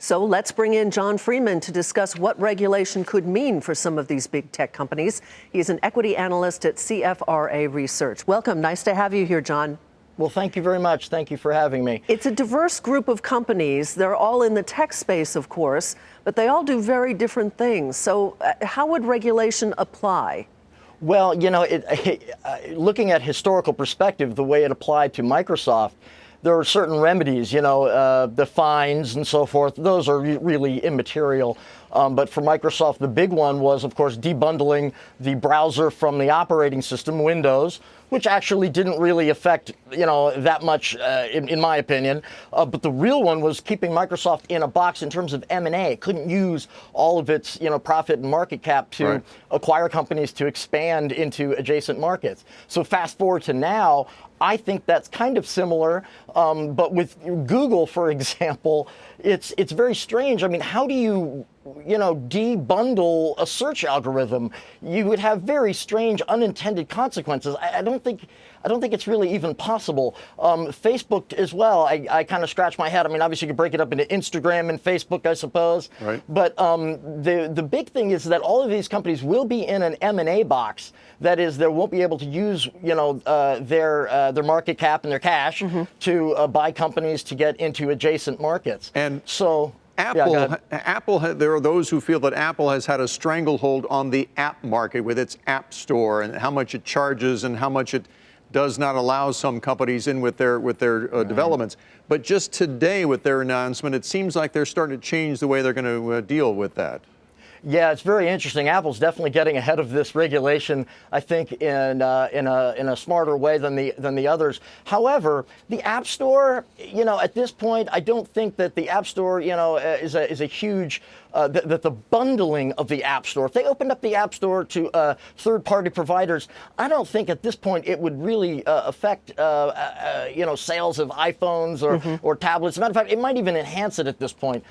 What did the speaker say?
So let's bring in John Freeman to discuss what regulation could mean for some of these big tech companies. He's an equity analyst at CFRA Research. Welcome. Nice to have you here, John. Well, thank you very much. Thank you for having me. It's a diverse group of companies. They're all in the tech space, of course, but they all do very different things. So how would regulation apply? Well, looking at historical perspective, the way it applied to Microsoft, there are certain remedies, the fines and so forth. Those are really immaterial. But for Microsoft, the big one was, of course, debundling the browser from the operating system, Windows, which actually didn't really affect, that much, in my opinion. But the real one was keeping Microsoft in a box in terms of M&A. It couldn't use all of its, profit and market cap to acquire companies to expand into adjacent markets. So fast forward to now, I think that's kind of similar, but with Google, for example, it's very strange. I mean, how do you debundle a search algorithm? You would have very strange unintended consequences. I don't think it's really even possible. Facebook as well. I kind of scratch my head. I mean, obviously you could break it up into Instagram and Facebook, I suppose. Right. But the big thing is that all of these companies will be in an M&A box. That is, they won't be able to use their market cap and their cash to buy companies to get into adjacent markets. And so. Apple, there are those who feel that Apple has had a stranglehold on the app market with its App Store and how much it charges and how much it does not allow some companies in with their developments. But just today with their announcement, it seems like they're starting to change the way they're going to deal with that. Yeah, it's very interesting. Apple's definitely getting ahead of this regulation, I think, in a smarter way than the others. However, the App Store, at this point, I don't think that the App Store, is a huge that the bundling of the App Store. If they opened up the App Store to third-party providers, I don't think at this point it would really affect sales of iPhones or tablets. As a matter of fact, it might even enhance it at this point.